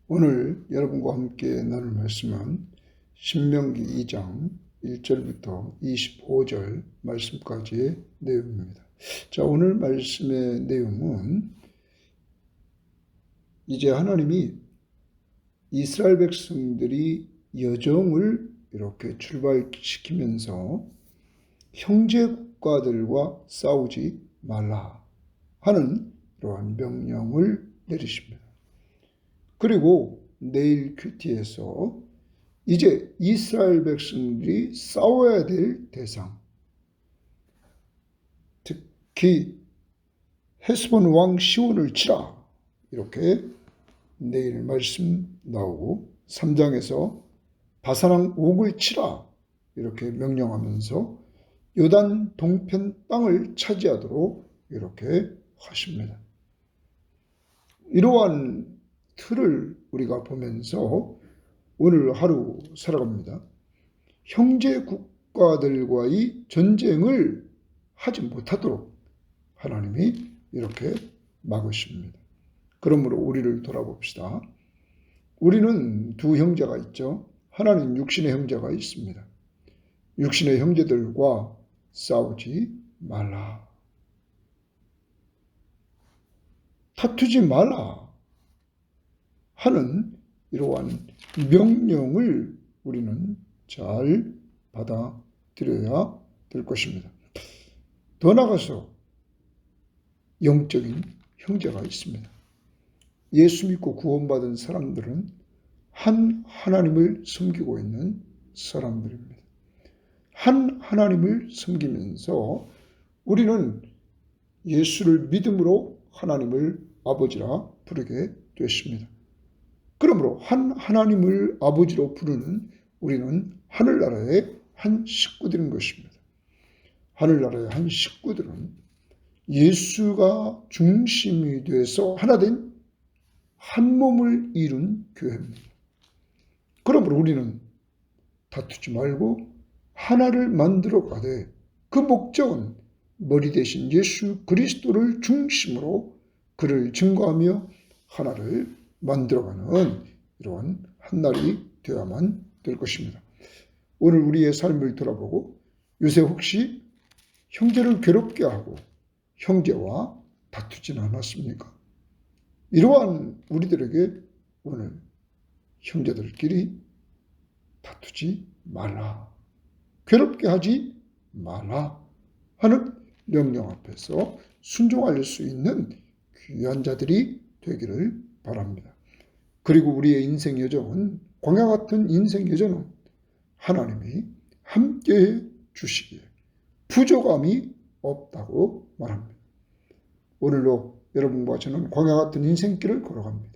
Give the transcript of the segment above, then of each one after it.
오늘 여러분과 함께 나눌 말씀은 신명기 2장 1절부터 25절 말씀까지의 내용입니다. 자, 오늘 말씀의 내용은 이제 하나님이 이스라엘 백성들이 여정을 이렇게 출발시키면서 형제 국가들과 싸우지 말라 하는 이러한 명령을 내리십니다. 그리고 내일 큐티에서 이제 이스라엘 백성들이 싸워야 될 대상, 특히 헤스본 왕 시온을 치라, 이렇게 내일 말씀 나오고 3장에서 바사랑 옥을 치라 이렇게 명령하면서 요단 동편 땅을 차지하도록 이렇게 하십니다. 이러한 틀을 우리가 보면서 오늘 하루 살아갑니다. 형제 국가들과의 전쟁을 하지 못하도록 하나님이 이렇게 막으십니다. 그러므로 우리를 돌아봅시다. 우리는 두 형제가 있죠. 하나는 육신의 형제가 있습니다. 육신의 형제들과 싸우지 말라. 다투지 말라 하는 이러한 명령을 우리는 잘 받아들여야 될 것입니다. 더 나아가서 영적인 형제가 있습니다. 예수 믿고 구원받은 사람들은 한 하나님을 섬기고 있는 사람들입니다. 한 하나님을 섬기면서 우리는 예수를 믿음으로 하나님을 아버지라 부르게 됐습니다. 그러므로 한 하나님을 아버지로 부르는 우리는 하늘나라의 한 식구들인 것입니다. 하늘나라의 한 식구들은 예수가 중심이 돼서 하나된 한 몸을 이룬 교회입니다. 그러므로 우리는 다투지 말고 하나를 만들어 가되 그 목적은 머리 대신 예수 그리스도를 중심으로 그를 증거하며 하나를 만들어가는 이러한 한날이 되어야만 될 것입니다. 오늘 우리의 삶을 돌아보고 요새 혹시 형제를 괴롭게 하고 형제와 다투지는 않았습니까? 이러한 우리들에게 오늘 형제들끼리 다투지 말라, 괴롭게 하지 말라 하는 명령 앞에서 순종할 수 있는 귀한 자들이 되기를 바랍니다. 그리고 우리의 인생 여정은, 광야 같은 인생 여정은 하나님이 함께해 주시기에 부족함이 없다고 말합니다. 오늘도 여러분과 저는 광야 같은 인생길을 걸어갑니다.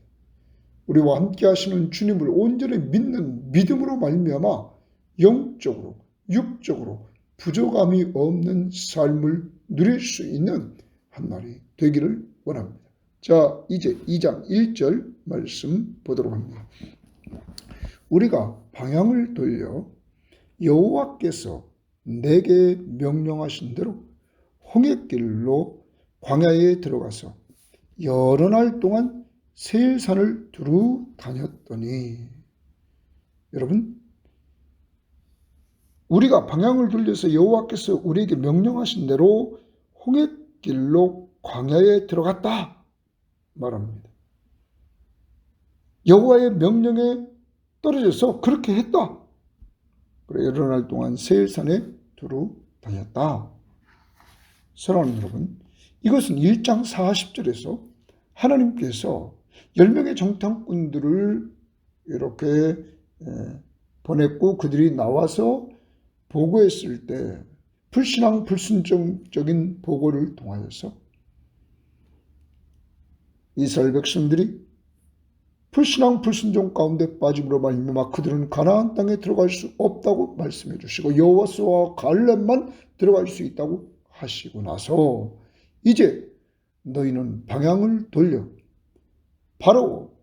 우리와 함께 하시는 주님을 온전히 믿는 믿음으로 말미암아 영적으로, 육적으로 부족함이 없는 삶을 누릴 수 있는 한날이 되기를 원합니다. 자, 이제 2장 1절 말씀 보도록 합니다. 우리가 방향을 돌려 여호와께서 내게 명령하신 대로 홍해길로 광야에 들어가서 여러 날 동안 세일산을 두루 다녔더니, 여러분, 우리가 방향을 돌려서 여호와께서 우리에게 명령하신 대로 홍해길로 광야에 들어갔다 말합니다. 여호와의 명령에 떨어져서 그렇게 했다. 그래, 여러 날 동안 세일산에 두루 다녔다. 사랑하는 여러분, 이것은 1장 40절에서 하나님께서 10명의 정탐꾼들을 이렇게 보냈고 그들이 나와서 보고했을 때 불신앙 불순종적인 보고를 통하여서 이스라엘 백성들이 불신앙 불순종 가운데 빠짐으로 말미암아 그들은 가나안 땅에 들어갈 수 없다고 말씀해 주시고 여호수아와 갈렙만 들어갈 수 있다고 하시고 나서 이제 너희는 방향을 돌려 바로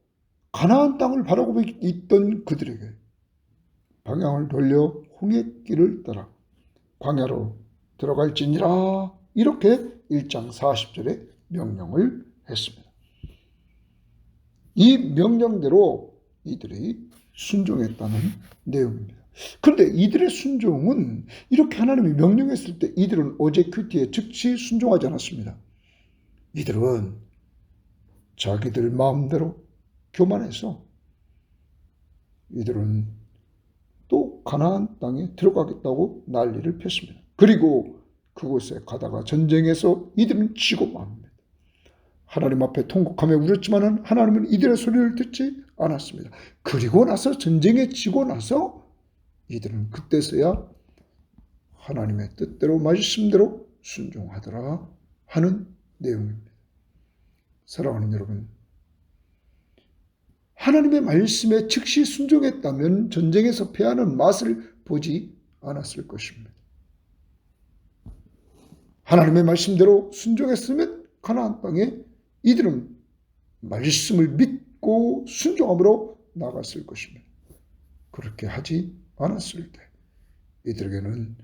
가나안 땅을 바라보고 있던 그들에게 방향을 돌려 홍해길을 따라 광야로 들어갈지니라, 이렇게 1장 40절에 명령을 했습니다. 이 명령대로 이들이 순종했다는 내용입니다. 그런데 이들의 순종은 이렇게 하나님이 명령했을 때 이들은 오제큐티에 즉시 순종하지 않았습니다. 이들은 자기들 마음대로 교만해서 이들은 또 가나안 땅에 들어가겠다고 난리를 폈습니다. 그리고 그곳에 가다가 전쟁에서 이들은 지고 맙니다. 하나님 앞에 통곡하며 울었지만 하나님은 이들의 소리를 듣지 않았습니다. 그리고 나서 전쟁에 지고 나서 이들은 그때서야 하나님의 뜻대로 말씀대로 순종하더라 하는 내용입니다. 사랑하는 여러분, 하나님의 말씀에 즉시 순종했다면 전쟁에서 패하는 맛을 보지 않았을 것입니다. 하나님의 말씀대로 순종했으면 가나안 땅에 이들은 말씀을 믿고 순종함으로 나갔을 것입니다. 그렇게 하지 않았을 때 이들에게는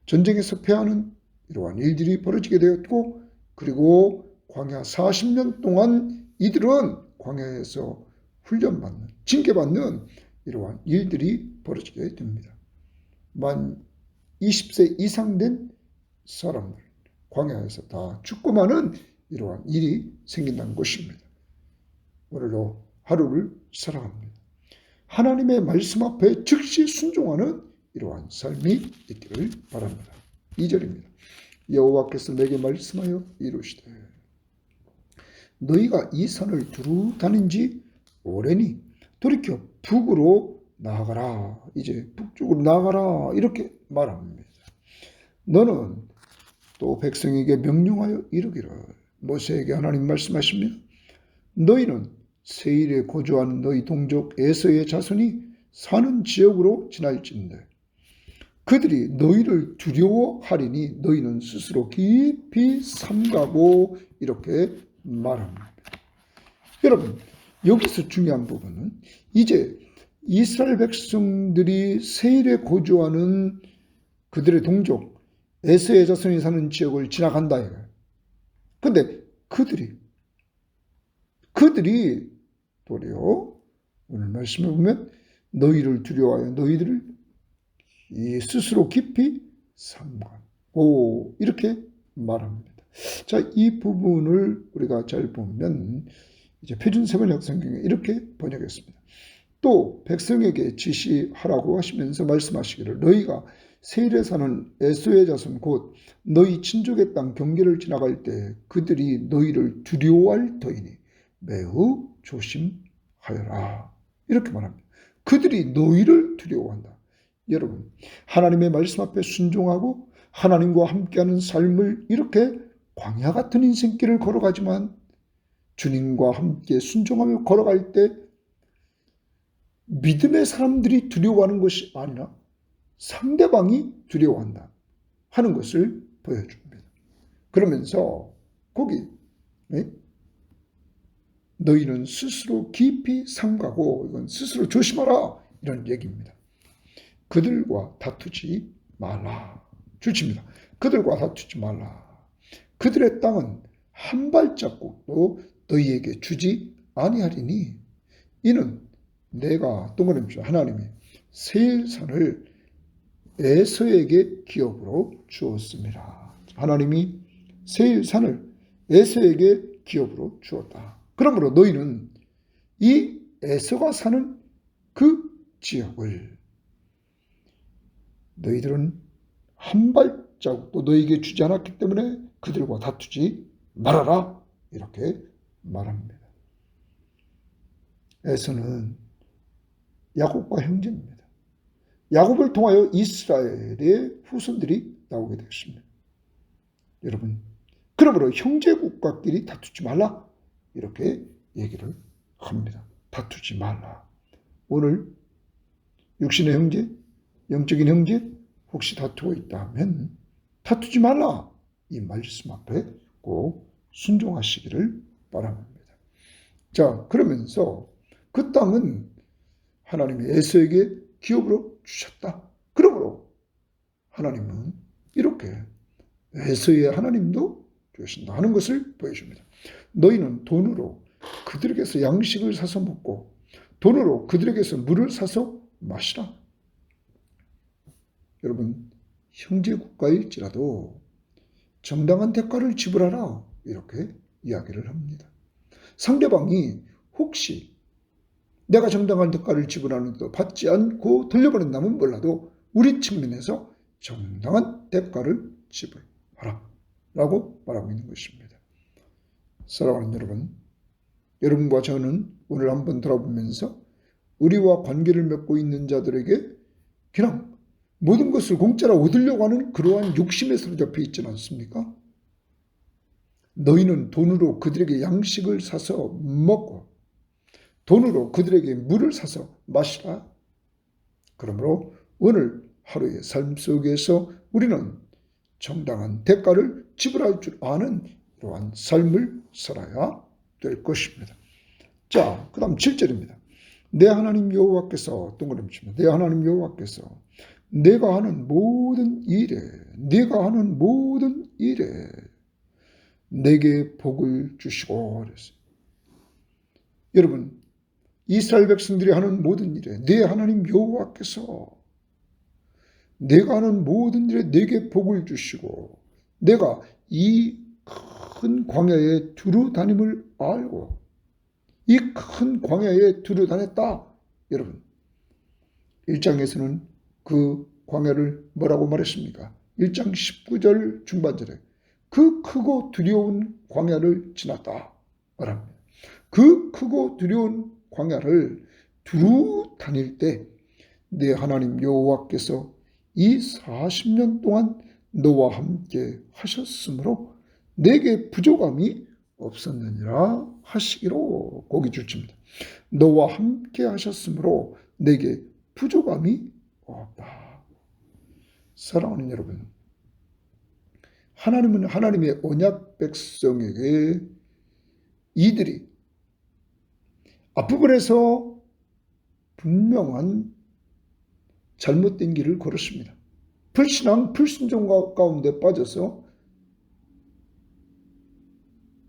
전쟁에서 패하는 이러한 일들이 벌어지게 되었고, 그리고 광야 40년 동안 이들은 광야에서 훈련받는, 징계받는 이러한 일들이 벌어지게 됩니다. 만 20세 이상 된 사람들, 광야에서 다 죽고 마는 이러한 일이 생긴다는 것입니다. 오늘도 하루를 살아갑니다. 하나님의 말씀 앞에 즉시 순종하는 이러한 삶이 있기를 바랍니다. 2절입니다. 여호와께서 내게 말씀하여 이르시되 너희가 이 산을 두루 다닌 지 오래니 돌이켜 북으로 나아가라. 이제 북쪽으로 나아가라. 이렇게 말합니다. 너는 또 백성에게 명령하여 이르기를, 모세에게 하나님 말씀하십니다. 너희는 세일에 거주하는 너희 동족 에서의 자손이 사는 지역으로 지날진대 그들이 너희를 두려워하리니 너희는 스스로 깊이 삼가고, 이렇게 말합니다. 여러분, 여기서 중요한 부분은 이제 이스라엘 백성들이 세일에 거주하는 그들의 동족 에서의 자손이 사는 지역을 지나간다 이거예요. 그런데 그들이 도리어 오늘 말씀을 보면 너희를 두려워하여 너희들을 스스로 깊이 삼가고, 이렇게 말합니다. 자, 이 부분을 우리가 잘 보면 이제 표준세번역 성경에 이렇게 번역했습니다. 또 백성에게 지시하라고 하시면서 말씀하시기를, 너희가 세일에 사는 에서의 자손 곧 너희 친족의 땅 경계를 지나갈 때 그들이 너희를 두려워할 터이니 매우 조심하여라. 이렇게 말합니다. 그들이 너희를 두려워한다. 여러분, 하나님의 말씀 앞에 순종하고 하나님과 함께하는 삶을 이렇게 광야 같은 인생길을 걸어가지만 주님과 함께 순종하며 걸어갈 때 믿음의 사람들이 두려워하는 것이 아니라 상대방이 두려워한다 하는 것을 보여줍니다. 그러면서 거기 너희는 스스로 깊이 삼가고, 이건 스스로 조심하라 이런 얘기입니다. 그들과 다투지 말라. 주십니다. 그들과 다투지 말라. 그들의 땅은 한 발자국도 너희에게 주지 아니하리니 이는 내가 동그라미 하나님이 세일산을 에서에게 기업으로 주었습니다. 하나님이 세일산을 에서에게 기업으로 주었다. 그러므로 너희는 이 에서가 사는 그 지역을 너희들은 한 발자국도 너희에게 주지 않았기 때문에 그들과 다투지 말아라. 이렇게 말합니다. 에서는 야곱과 형제입니다. 야곱을 통하여 이스라엘의 후손들이 나오게 되었습니다. 여러분, 그러므로 형제국가끼리 다투지 말라. 이렇게 얘기를 합니다. 다투지 말라. 오늘 육신의 형제, 영적인 형제 혹시 다투고 있다면 다투지 말라. 이 말씀 앞에 꼭 순종하시기를 바랍니다. 자, 그러면서 그 땅은 하나님이 에서에게 기업으로 주셨다. 그러므로 하나님은 이렇게 에서의 하나님도 주신다 하는 것을 보여줍니다. 너희는 돈으로 그들에게서 양식을 사서 먹고 돈으로 그들에게서 물을 사서 마시라. 여러분, 형제국가일지라도 정당한 대가를 지불하라 이렇게 이야기를 합니다. 상대방이 혹시 내가 정당한 대가를 지불하는데도 받지 않고 돌려보낸다면 몰라도 우리 측면에서 정당한 대가를 지불하라 라고 말하고 있는 것입니다. 사랑하는 여러분, 여러분과 저는 오늘 한번 돌아보면서 우리와 관계를 맺고 있는 자들에게 그냥 모든 것을 공짜로 얻으려고 하는 그러한 욕심에 사로잡혀 있지는 않습니까? 너희는 돈으로 그들에게 양식을 사서 먹고 돈으로 그들에게 물을 사서 마시라. 그러므로 오늘 하루의 삶 속에서 우리는 정당한 대가를 지불할 줄 아는 이러한 삶을 살아야 될 것입니다. 자, 그 다음 7절입니다. 내 하나님 여호와께서 동그라미 칩니다. 내 하나님 여호와께서 내가 하는 모든 일에 내게 복을 주시고 그랬어요. 여러분, 이스라엘 백성들이 하는 모든 일에 내 하나님 여호와께서 내가 하는 모든 일에 내게 복을 주시고 내가 이 큰 광야에 두루 다님을 알고 이 큰 광야에 두루 다녔다. 여러분, 1장에서는 그 광야를 뭐라고 말했습니까? 1장 19절 중반절에 그 크고 두려운 광야를 지났다 말합니다. 그 크고 두려운 광야를 두루 다닐 때 내 하나님 여호와께서 이 40년 동안 너와 함께 하셨으므로 내게 부족함이 없었느니라 하시기로 거기 줄칩니다. 너와 함께 하셨으므로 내게 부족함이 없다. 사랑하는 여러분, 하나님은 하나님의 언약 백성에게 이들이 앞부분에서 분명한 잘못된 길을 걸었습니다. 불신앙, 불순종 가운데 빠져서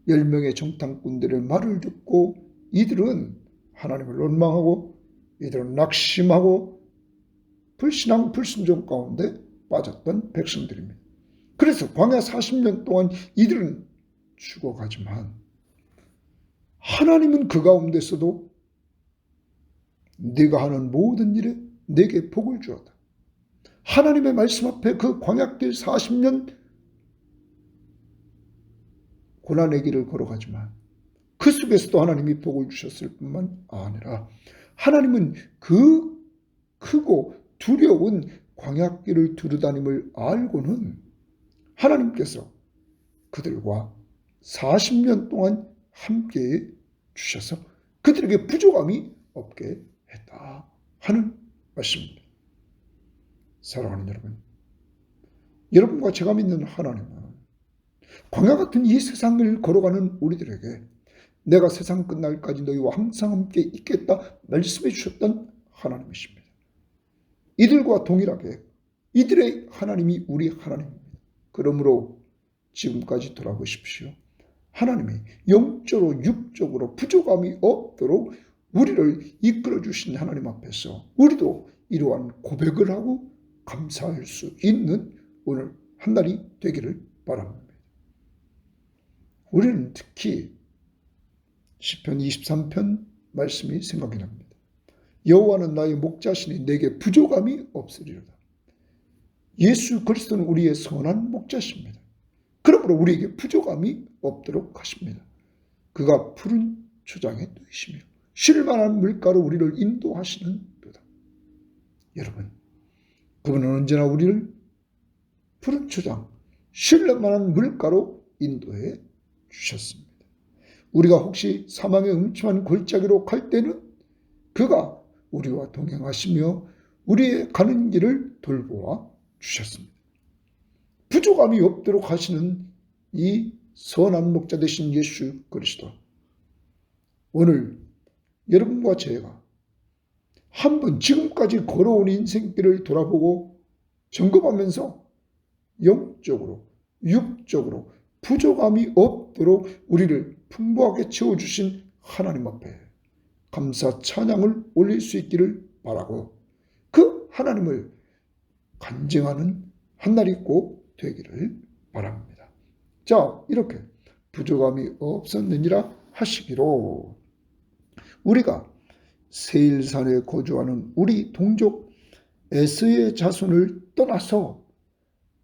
10명의 정탐꾼들의 말을 듣고 이들은 하나님을 원망하고 이들은 낙심하고 불신앙, 불순종 가운데 빠졌던 백성들입니다. 그래서 광야 40년 동안 이들은 죽어가지만 하나님은 그 가운데서도 네가 하는 모든 일에 내게 복을 주었다. 하나님의 말씀 앞에 그 광야길 40년 고난의 길을 걸어가지만 그 속에서도 하나님이 복을 주셨을 뿐만 아니라 하나님은 그 크고 두려운 광야길을 두루다님을 알고는 하나님께서 그들과 40년 동안 함께 주셔서 그들에게 부족함이 없게 했다 하는 말씀입니다. 사랑하는 여러분, 여러분과 제가 믿는 하나님은 광야 같은 이 세상을 걸어가는 우리들에게 내가 세상 끝날까지 너희와 항상 함께 있겠다 말씀해 주셨던 하나님이십니다. 이들과 동일하게 이들의 하나님이 우리 하나님입니다. 그러므로 지금까지 돌아보십시오. 하나님이 영적으로 육적으로 부족함이 없도록 우리를 이끌어 주신 하나님 앞에서 우리도 이러한 고백을 하고 감사할 수 있는 오늘 한 날이 되기를 바랍니다. 우리는 특히 시편 23편 말씀이 생각이 납니다. 여호와는 나의 목자시니 내게 부족함이 없으리로다. 예수 그리스도는 우리의 선한 목자십니다. 그러므로 우리에게 부족함이 없도록 하십니다. 그가 푸른 초장에 누이시며 쉴만한 물가로 우리를 인도하시는 도다. 여러분, 그분은 언제나 우리를 푸른 초장, 쉴만한 물가로 인도해 주셨습니다. 우리가 혹시 사망의 음침한 골짜기로 갈 때는 그가 우리와 동행하시며 우리의 가는 길을 돌보아 주셨습니다. 부족함이 없도록 하시는 이 선한 목자 되신 예수 그리스도, 오늘 여러분과 제가 한번 지금까지 걸어온 인생길을 돌아보고 점검하면서 영적으로 육적으로 부족함이 없도록 우리를 풍부하게 채워주신 하나님 앞에 감사 찬양을 올릴 수 있기를 바라고 그 하나님을 간증하는 한 날이 꼭 되기를 바랍니다. 자, 이렇게 부족함이 없었느니라 하시기로 우리가 세일산에 거주하는 우리 동족 에스의 자손을 떠나서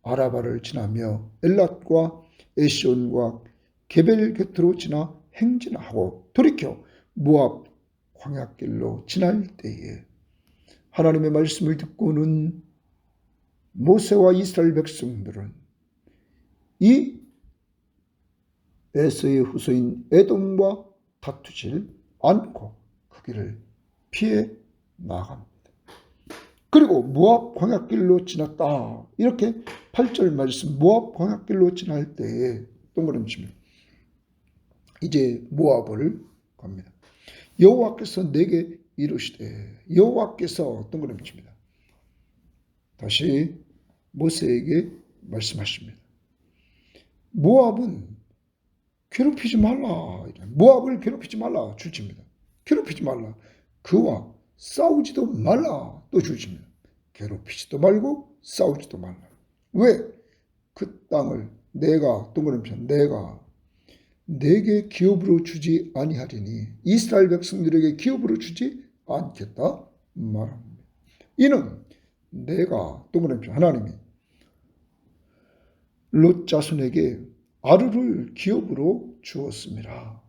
아라바를 지나며 엘랏과 에시온과 게벨 곁으로 지나 행진하고 돌이켜 모압 광야길로 지날 때에 하나님의 말씀을 듣고는 모세와 이스라엘 백성들은 이 에서의 후손인 에돔과 다투질 않고 그 길을 피해 나갑니다. 그리고 모압 광야길로 지났다. 이렇게 8절 말씀 모압 광야길로 지날 때에 동그라미 칩니다. 이제 모압을 갑니다. 여호와께서 내게 이르시되 여호와께서 동그라미 칩니다. 다시 모세에게 말씀하십니다. 모압은 괴롭히지 말라. 모압을 괴롭히지 말라. 줄칩니다. 괴롭히지 말라. 그와 싸우지도 말라. 또 줄칩니다. 괴롭히지도 말고 싸우지도 말라. 왜? 그 땅을 내가 동그라미 쳐 내가 내게 기업으로 주지 아니하리니 이스라엘 백성들에게 기업으로 주지 않겠다 말합니다. 이는 내가 동그라미 쳐 하나님이 롯 자손에게 아르를 기업으로 주었습니다.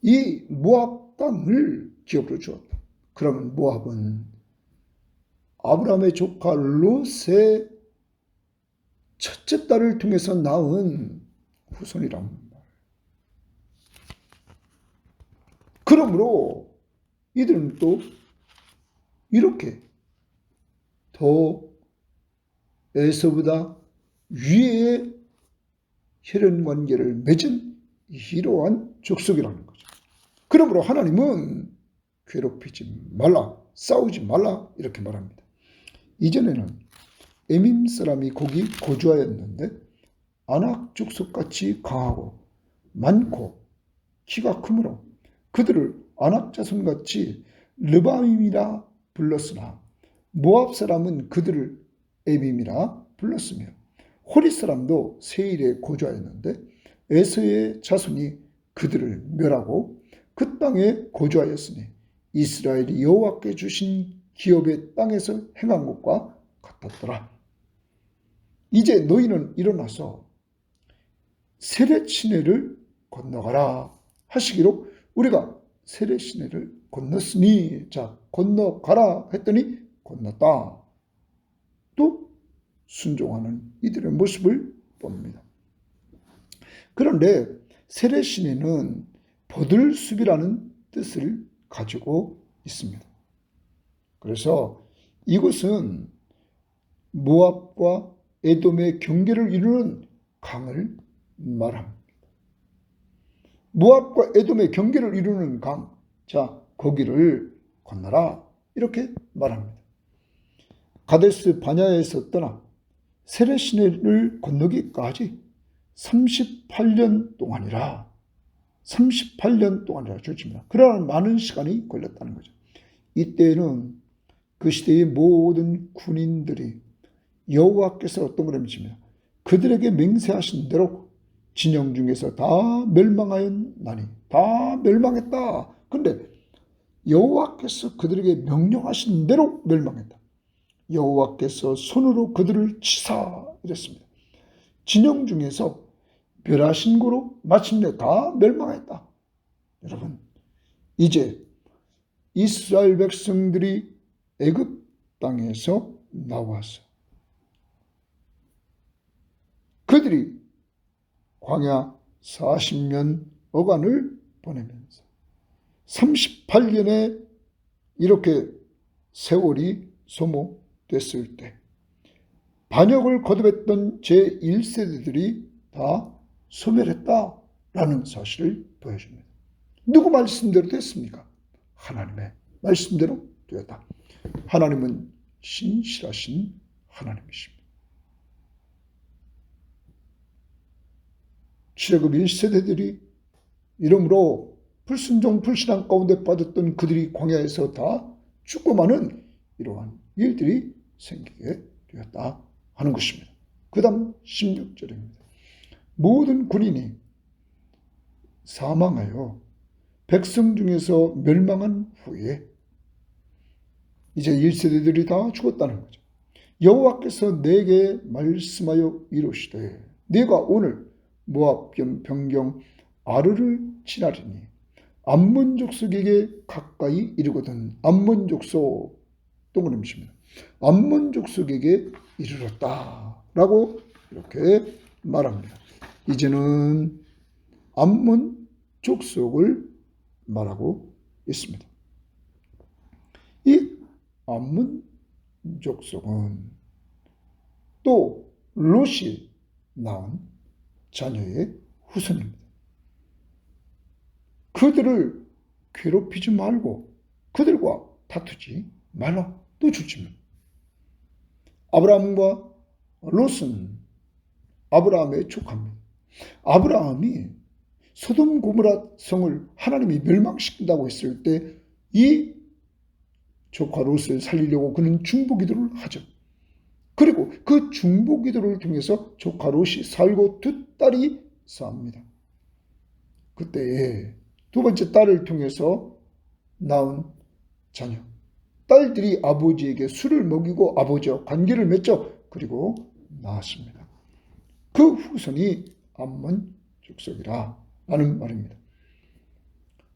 이 모압 땅을 기업으로 주었다. 그러면 모압은 아브라함의 조카 롯의 첫째 딸을 통해서 낳은 후손이란 말이에요. 그러므로 이들은 또 이렇게 더 에서보다 위의 혈연관계를 맺은 이러한 족속이라는 거죠. 그러므로 하나님은 괴롭히지 말라, 싸우지 말라 이렇게 말합니다. 이전에는 에밈 사람이 거기 거주하였는데 아낙 족속같이 강하고 많고 키가 크므로 그들을 아낙 자손같이 르바임이라 불렀으나 모압 사람은 그들을 에밈이라 불렀으며 호리 사람도 세일에 거주하였는데 에서의 자손이 그들을 멸하고 그 땅에 거주하였으니 이스라엘이 여호와께 주신 기업의 땅에서 행한 것과 같았더라. 이제 너희는 일어나서 세렛 시내를 건너가라 하시기로 우리가 세렛 시내를 건넜으니 자 건너가라 했더니 건넜다. 또 순종하는 이들의 모습을 봅니다. 그런데 세렛 시내는 버들숲이라는 뜻을 가지고 있습니다. 그래서 이곳은 모압과 에돔의 경계를 이루는 강을 말합니다. 모압과 에돔의 경계를 이루는 강, 자 거기를 건너라 이렇게 말합니다. 가데스 바냐에서 떠나 세렛 시내를 건너기까지 38년 동안이라 38년 동안이라 좋습니다. 그러나 많은 시간이 걸렸다는 거죠. 이때는 그 시대의 모든 군인들이 여호와께서 어떤 걸 맺습니다. 그들에게 맹세하신 대로 진영 중에서 다 멸망하였나니 다 멸망했다. 그런데 여호와께서 그들에게 명령하신 대로 멸망했다. 여호와께서 손으로 그들을 치사 이랬습니다. 진영 중에서 멸하신 거로 마침내 다 멸망했다. 여러분 이제 이스라엘 백성들이 애굽 땅에서 나와서 그들이 광야 40년 어간을 보내면서 38년에 이렇게 세월이 소모됐을 때 반역을 거듭했던 제1세대들이 다 소멸했다라는 사실을 보여줍니다. 누구 말씀대로 됐습니까? 하나님의 말씀대로 되었다. 하나님은 신실하신 하나님이십니다. 출애굽 1세대들이 이러므로 불순종 불신앙 가운데 빠졌던 그들이 광야에서 다 죽고 마는 이러한 일들이 생기게 되었다 하는 것입니다. 그 다음 16절입니다. 모든 군인이 사망하여 백성 중에서 멸망한 후에 이제 1세대들이 다 죽었다는 거죠. 여호와께서 내게 말씀하여 이르시되 네가 오늘 모압 병경 아르를 지나리니 암몬 족속에게 가까이 이르거든. 암몬 족속 동그라미입니다. 암몬 족속에게 이르렀다 라고 이렇게 말합니다. 이제는 암몬 족속을 말하고 있습니다. 이 암몬 족속은 또 롯이 낳은 자녀의 후손입니다. 그들을 괴롭히지 말고 그들과 다투지 말라. 또 주지만 아브라함과 롯은 아브라함의 조카입니다. 아브라함이 소돔 고모라 성을 하나님이 멸망시킨다고 했을 때 이 조카 롯을 살리려고 그는 중보기도를 하죠. 그리고 그 중보기도를 통해서 조카 롯이 살고 두 딸이 쌓습니다. 그때에 두 번째 딸을 통해서 낳은 자녀. 딸들이 아버지에게 술을 먹이고 아버지와 관계를 맺죠. 그리고 낳았습니다. 그 후손이 암몬 족속이라 라는 말입니다.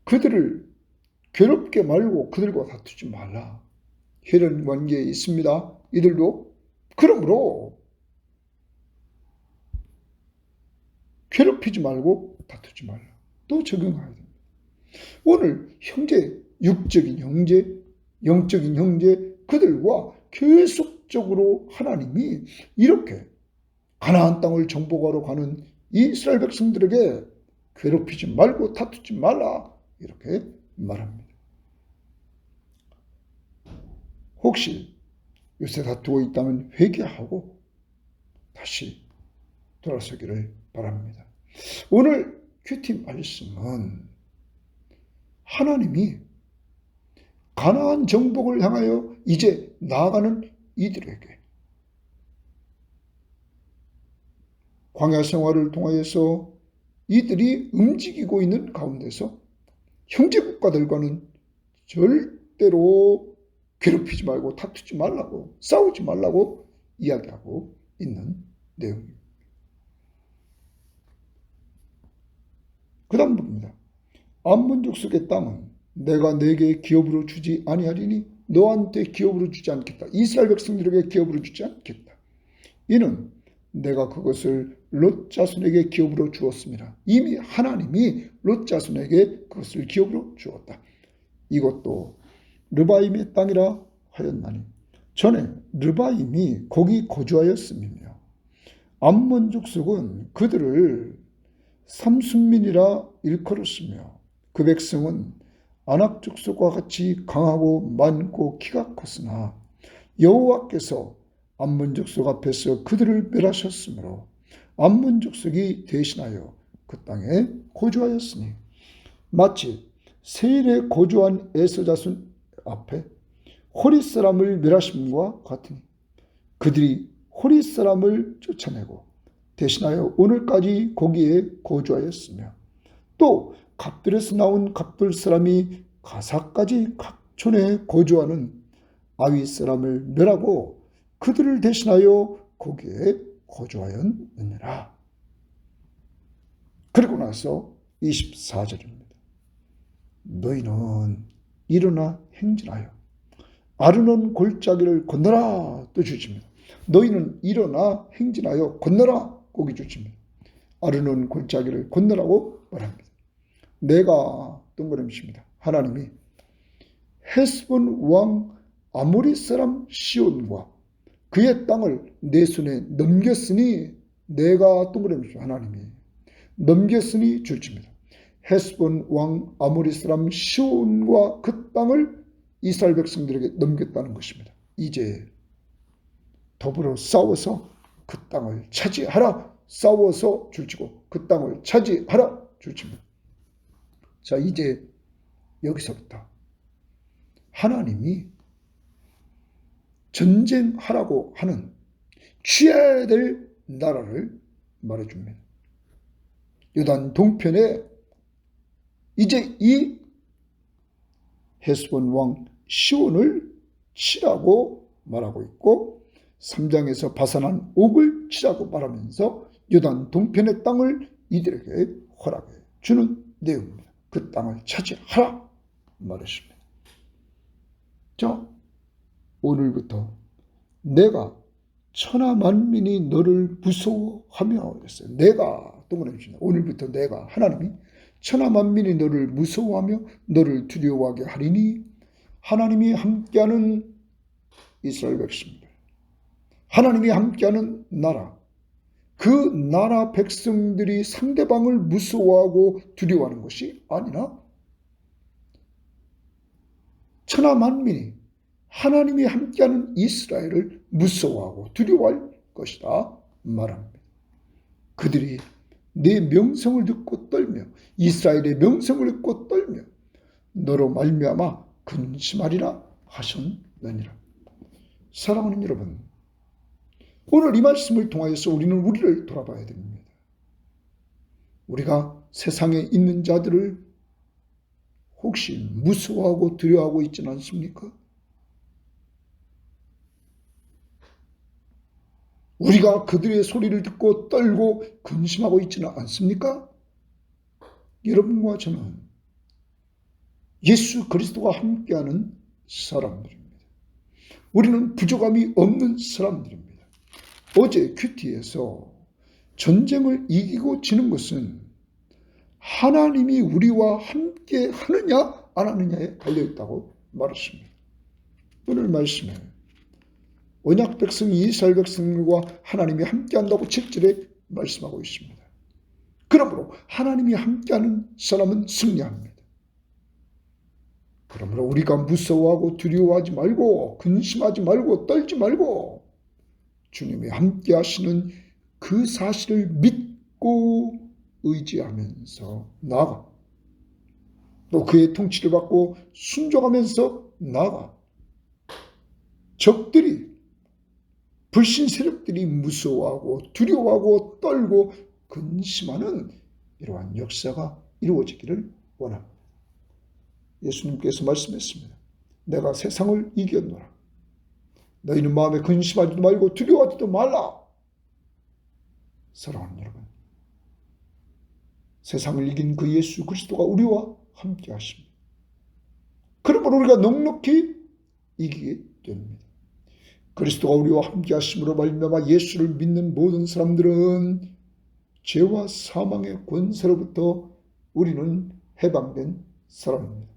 그들을 괴롭게 말고 그들과 다투지 말라. 혈연 관계에 있습니다. 이들도 그러므로 괴롭히지 말고 다투지 말라. 또 적용해야 됩니다. 오늘 형제, 육적인 형제, 영적인 형제 그들과 계속적으로 하나님이 이렇게 가나안 땅을 정복하러 가는 이스라엘 백성들에게 괴롭히지 말고 다투지 말라 이렇게 말합니다. 혹시 요새 다투고 있다면 회개하고 다시 돌아서기를 바랍니다. 오늘 큐티 말씀은 하나님이 가나안 정복을 향하여 이제 나아가는 이들에게 광야 생활을 통하여서 이들이 움직이고 있는 가운데서 형제국가들과는 절대로 괴롭히지 말고 다투지 말라고 싸우지 말라고 이야기하고 있는 내용입니다. 그 다음 부분입니다. 암몬 족속의 땅은 내가 내게 기업으로 주지 아니하리니 너한테 기업으로 주지 않겠다. 이스라엘 백성들에게 기업으로 주지 않겠다. 이는 내가 그것을 롯 자손에게 기업으로 주었습니다. 이미 하나님이 롯 자손에게 그것을 기업으로 주었다. 이것도 르바임의 땅이라 하였나니 전에 르바임이 거기 거주하였음이며 암몬 족속은 그들을 삼순민이라 일컬었으며 그 백성은 아낙 족속과 같이 강하고 많고 키가 컸으나 여호와께서 암몬 족속 앞에서 그들을 멸하셨으므로 암몬 족속이 대신하여 그 땅에 거주하였으니 마치 세일에 거주한 에서 자손 앞에 호릿 사람을 멸하심과 같으니 그들이 호릿 사람을 쫓아내고 대신하여 오늘까지 거기에 거주하였으며 또 갑들에서 나온 갑들 사람이 가사까지 각촌에 거주하는 아위 사람을 멸하고 그들을 대신하여 거기에 거주하였느니라. 그리고 나서 24절입니다. 너희는 일어나 행진하여 아르논 골짜기를 건너라 또 주십니다. 너희는 일어나 행진하여 건너라 거기 주십니다. 아르논 골짜기를 건너라고 말합니다. 내가 동그라미입니다. 하나님이 헤스본 왕 아모리 사람 시온과 그의 땅을 내 손에 넘겼으니 내가 동그라미입니다. 하나님이 넘겼으니 줄집니다. 헤스본 왕 아모리 사람 시온과 그 땅을 이스라엘 백성들에게 넘겼다는 것입니다. 이제 더불어 싸워서 그 땅을 차지하라. 싸워서 줄치고 그 땅을 차지하라. 줄칩니다. 자, 이제 여기서부터 하나님이 전쟁하라고 하는 취해야 될 나라를 말해줍니다. 요단 동편에 이제 이 헤스본 왕 시온을 치라고 말하고 있고 3장에서 바산한 옥을 치라고 말하면서 요단 동편의 땅을 이들에게 허락해 주는 내용입니다. 그 땅을 차지하라 말했습니다. 자, 오늘부터 내가 천하 만민이 너를 무서워하며 그랬어요. 내가 동그라미 칩니다. 오늘부터 내가 하나님이 천하 만민이 너를 무서워하며 너를 두려워하게 하리니 하나님이 함께하는 이스라엘 백성들, 하나님이 함께하는 나라, 그 나라 백성들이 상대방을 무서워하고 두려워하는 것이 아니라 천하 만민이 하나님이 함께하는 이스라엘을 무서워하고 두려워할 것이다 말합니다. 그들이 내 명성을 듣고 떨며 이스라엘의 명성을 듣고 떨며 너로 말미암아 근심하리라 하셨느니라. 사랑하는 여러분, 오늘 이 말씀을 통하여서 우리는 우리를 돌아봐야 됩니다. 우리가 세상에 있는 자들을 혹시 무서워하고 두려워하고 있지는 않습니까? 우리가 그들의 소리를 듣고 떨고 근심하고 있지는 않습니까? 여러분과 저는 예수 그리스도가 함께하는 사람들입니다. 우리는 부족함이 없는 사람들입니다. 어제 큐티에서 전쟁을 이기고 지는 것은 하나님이 우리와 함께 하느냐 안 하느냐에 달려있다고 말했습니다. 오늘 말씀에 언약 백성 이스라엘 백성과 하나님이 함께한다고 7절에 말씀하고 있습니다. 그러므로 하나님이 함께하는 사람은 승리합니다. 그러므로 우리가 무서워하고 두려워하지 말고 근심하지 말고 떨지 말고 주님이 함께하시는 그 사실을 믿고 의지하면서 나아가 또 그의 통치를 받고 순종하면서 나아가 적들이 불신 세력들이 무서워하고 두려워하고 떨고 근심하는 이러한 역사가 이루어지기를 원합니다. 예수님께서 말씀했습니다. 내가 세상을 이겼노라. 너희는 마음에 근심하지도 말고 두려워하지도 말라. 사랑하는 여러분, 세상을 이긴 그 예수 그리스도가 우리와 함께 하십니다. 그러므로 우리가 넉넉히 이기게 됩니다. 그리스도가 우리와 함께 하심으로 말미암아 예수를 믿는 모든 사람들은 죄와 사망의 권세로부터 우리는 해방된 사람입니다.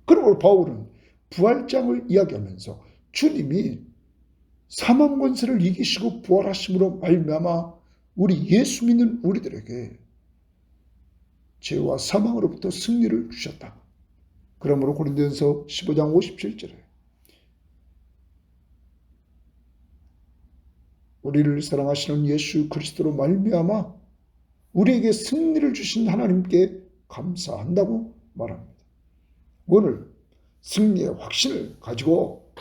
그러므로 바울은 부활장을 이야기하면서 주님이 사망 권세를 이기시고 부활하심으로 말미암아 우리 예수 믿는 우리들에게 죄와 사망으로부터 승리를 주셨다. 그러므로 고린도전서 15장 57절에 우리를 사랑하시는 예수 그리스도로 말미암아 우리에게 승리를 주신 하나님께 감사한다고 말합니다. 오늘 승리의 확신을 가지고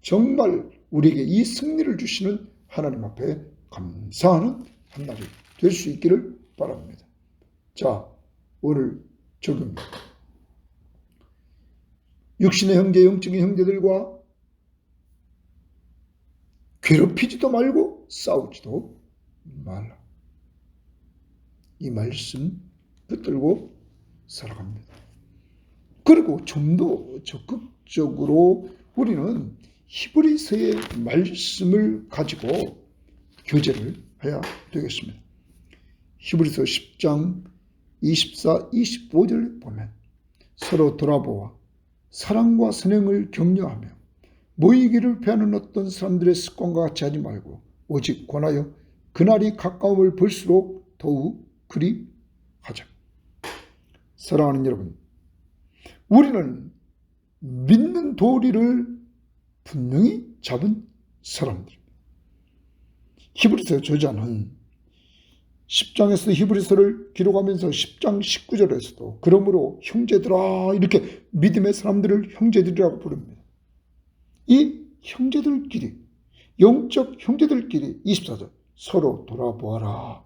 정말 우리에게 이 승리를 주시는 하나님 앞에 감사하는 한 날이 될 수 있기를 바랍니다. 자, 오늘 적용입니다. 육신의 형제, 영적인 형제들과 괴롭히지도 말고 싸우지도 말라. 이 말씀 붙들고 살아갑니다. 그리고 좀 더 적극적으로 우리는 히브리서의 말씀을 가지고 교제를 해야 되겠습니다. 히브리서 10장 24, 25절 보면 서로 돌아보아 사랑과 선행을 격려하며 모이기를 패하는 어떤 사람들의 습관과 같이 하지 말고 오직 권하여 그날이 가까움을 볼수록 더욱 그리 하자. 사랑하는 여러분, 우리는 믿는 도리를 분명히 잡은 사람들입니다. 히브리서 저자는 10장에서 히브리서를 기록하면서 10장 19절에서도 그러므로 형제들아 이렇게 믿음의 사람들을 형제들이라고 부릅니다. 이 형제들끼리 영적 형제들끼리 24절 서로 돌아보아라.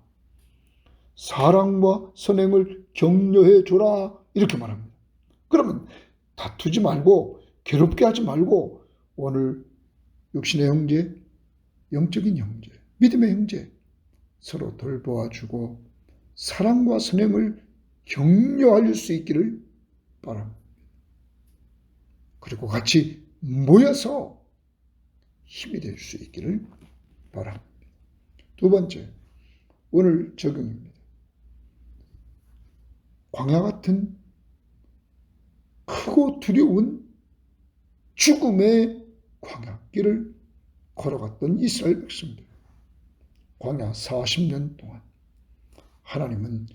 사랑과 선행을 격려해 줘라 이렇게 말합니다. 그러면 다투지 말고 괴롭게 하지 말고 오늘 육신의 형제, 영적인 형제, 믿음의 형제 서로 돌보아주고 사랑과 선행을 격려할 수 있기를 바랍니다. 그리고 같이 모여서 힘이 될 수 있기를 바랍니다. 두 번째, 오늘 적용입니다. 광야 같은 크고 두려운 죽음의 광야길을 걸어갔던 이스라엘 백성들. 광야 40년 동안 하나님은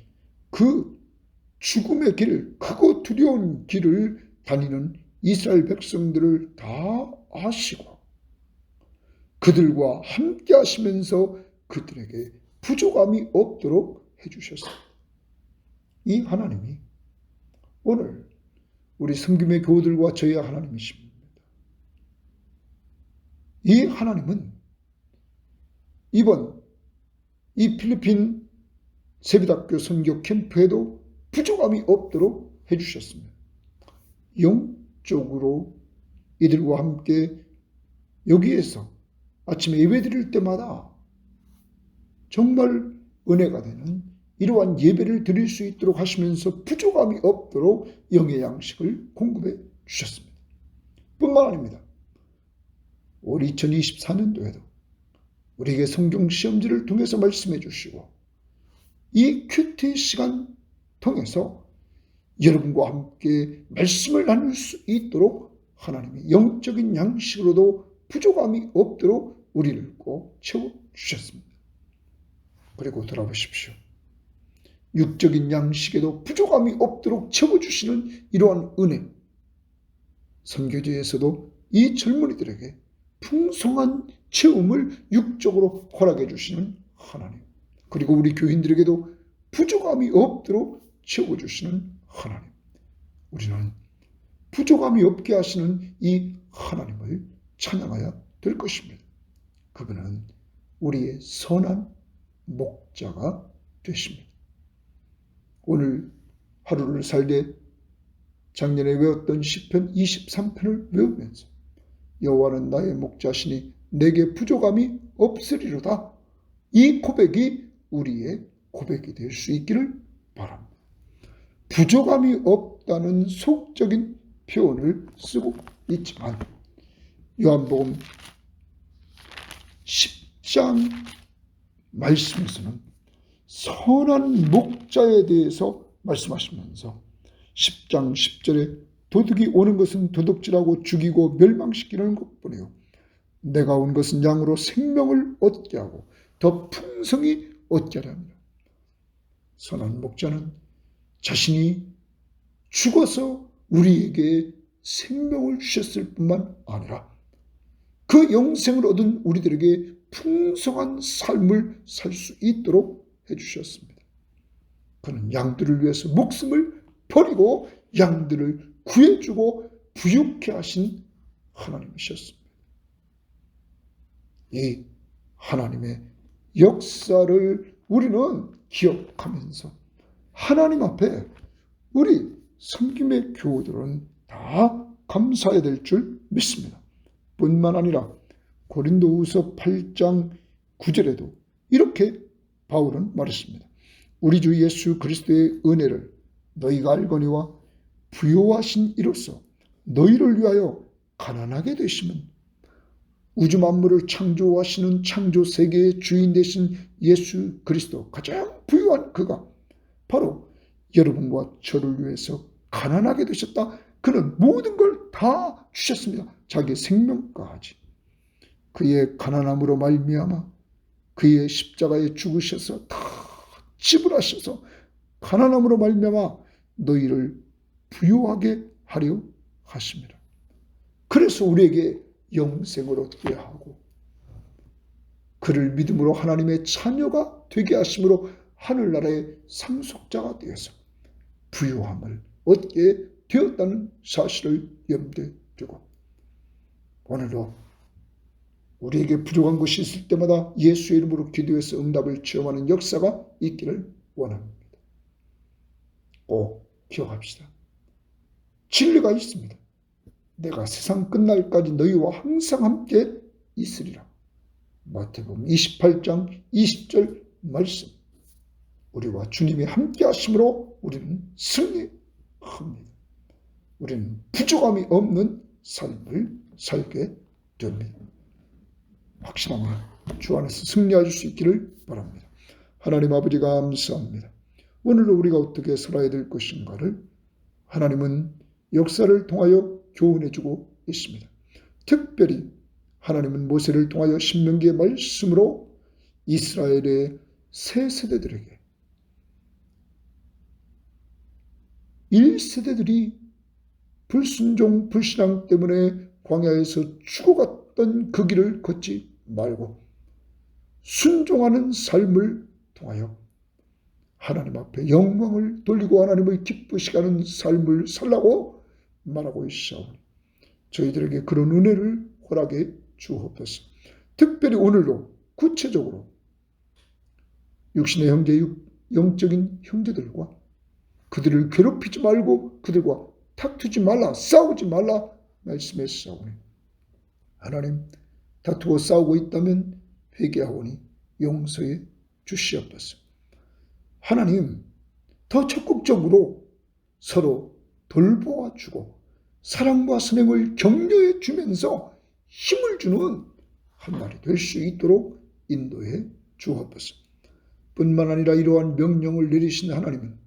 그 죽음의 길, 크고 두려운 길을 다니는 이스라엘 백성들을 다 아시고 그들과 함께 하시면서 그들에게 부족함이 없도록 해주셨습니다. 이 하나님이 오늘 우리 섬김의 교우들과 저희의 하나님이십니다. 이 하나님은 이번 이 필리핀 세비닥교 선교 캠프에도 부족함이 없도록 해주셨습니다. 영적으로 이들과 함께 여기에서 아침에 예배 드릴 때마다 정말 은혜가 되는 이러한 예배를 드릴 수 있도록 하시면서 부족함이 없도록 영의 양식을 공급해 주셨습니다. 뿐만 아닙니다. 올 2024년도에도 우리에게 성경 시험지를 통해서 말씀해 주시고 이 큐티 시간 통해서 여러분과 함께 말씀을 나눌 수 있도록 하나님이 영적인 양식으로도 부족함이 없도록 우리를 꼭 채워주셨습니다. 그리고 돌아보십시오. 육적인 양식에도 부족함이 없도록 채워주시는 이러한 은혜. 선교지에서도 이 젊은이들에게 풍성한 체험을 육적으로 허락해 주시는 하나님. 그리고 우리 교인들에게도 부족함이 없도록 채워주시는 하나님. 우리는 부족함이 없게 하시는 이 하나님을 찬양해야 될 것입니다. 그분은 우리의 선한 목자가 되십니다. 오늘 하루를 살되 작년에 외웠던 시편 23편을 외우면서 여호와는 나의 목자시니 내게 부족함이 없으리로다. 이 고백이 우리의 고백이 될 수 있기를 바랍니다. 부족함이 없다는 속적인 표현을 쓰고 있지만 요한복음 10장 말씀에서는 선한 목자에 대해서 말씀하시면서 10장 10절에 도둑이 오는 것은 도둑질하고 죽이고 멸망시키는 것뿐이요 내가 온 것은 양으로 생명을 얻게 하고 더 풍성히 얻게 하려 합니다. 선한 목자는 자신이 죽어서 우리에게 생명을 주셨을 뿐만 아니라 그 영생을 얻은 우리들에게 풍성한 삶을 살 수 있도록 해주셨습니다. 그는 양들을 위해서 목숨을 버리고 양들을 구해주고 부유케 하신 하나님이셨습니다. 이 하나님의 역사를 우리는 기억하면서 하나님 앞에 우리 섬김의 교우들은 다 감사해야 될 줄 믿습니다. 뿐만 아니라 고린도후서 8장 9절에도 이렇게 바울은 말했습니다. 우리 주 예수 그리스도의 은혜를 너희가 알거니와 부요하신 이로써 너희를 위하여 가난하게 되시면 우주 만물을 창조하시는 창조 세계의 주인 되신 예수 그리스도 가장 부유한 그가 바로 여러분과 저를 위해서 가난하게 되셨다. 그는 모든 걸 다 주셨습니다. 자기 생명까지. 그의 가난함으로 말미암아 그의 십자가에 죽으셔서 다 지불하셔서 가난함으로 말미암아 너희를 부유하게 하려 하십니다. 그래서 우리에게 영생을 얻게 하고 그를 믿음으로 하나님의 자녀가 되게 하심으로 하늘나라의 상속자가 되어서 부유함을 얻게 되었다는 사실을 염두에 두고 오늘도 우리에게 부족한 것이 있을 때마다 예수의 이름으로 기도해서 응답을 체험하는 역사가 있기를 원합니다. 꼭 기억합시다. 진리가 있습니다. 내가 세상 끝날까지 너희와 항상 함께 있으리라. 마태복음 28장 20절 말씀. 우리와 주님이 함께 하심으로 우리는 승리합니다. 우리는 부족함이 없는 삶을 살게 됩니다. 확신합니다. 주 안에서 승리할 수 있기를 바랍니다. 하나님 아버지 감사합니다. 오늘도 우리가 어떻게 살아야 될 것인가를 하나님은 역사를 통하여 교훈해주고 있습니다. 특별히 하나님은 모세를 통하여 신명기의 말씀으로 이스라엘의 새 세대들에게 1세대들이 불순종, 불신앙 때문에 광야에서 죽어갔던 그 길을 걷지 말고 순종하는 삶을 통하여 하나님 앞에 영광을 돌리고 하나님을 기쁘시게 하는 삶을 살라고 말하고 있사오니 저희들에게 그런 은혜를 허락해 주옵소서. 특별히 오늘도 구체적으로 육신의 형제, 영적인 형제들과 그들을 괴롭히지 말고 그들과 다투지 말라, 싸우지 말라 말씀했사오니 하나님 다투고 싸우고 있다면 회개하오니 용서해 주시옵소서. 하나님 더 적극적으로 서로 돌보아주고 사랑과 선행을 격려해 주면서 힘을 주는 한 날이 될 수 있도록 인도해 주옵소서. 뿐만 아니라 이러한 명령을 내리신 하나님은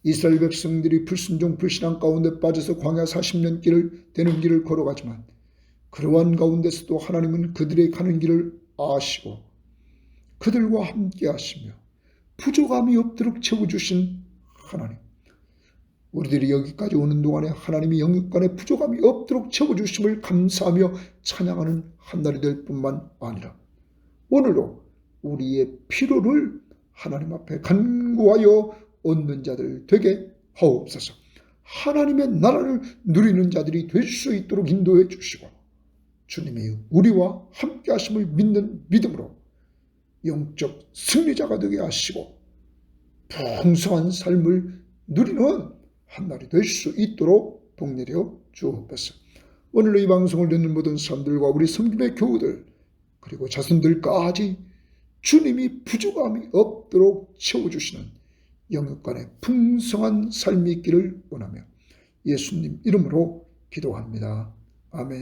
이스라엘 백성들이 불순종 불신앙 가운데 빠져서 광야 40년 길을 되는 길을 걸어가지만 그러한 가운데서도 하나님은 그들의 가는 길을 아시고 그들과 함께 하시며 부족함이 없도록 채워주신 하나님, 우리들이 여기까지 오는 동안에 하나님이 영육간에 부족함이 없도록 채워주심을 감사하며 찬양하는 한 날이 될 뿐만 아니라 오늘도 우리의 필요를 하나님 앞에 간구하여 얻는 자들 되게 하옵소서. 하나님의 나라를 누리는 자들이 될 수 있도록 인도해 주시고 주님이 우리와 함께 하심을 믿는 믿음으로 영적 승리자가 되게 하시고 풍성한 삶을 누리는 한 날이 될 수 있도록 복내려 주옵소서. 오늘 이 방송을 듣는 모든 사람들과 우리 섬김의 교우들 그리고 자손들까지 주님이 부족함이 없도록 채워주시는 영육간의 풍성한 삶이 있기를 원하며 예수님 이름으로 기도합니다. 아멘.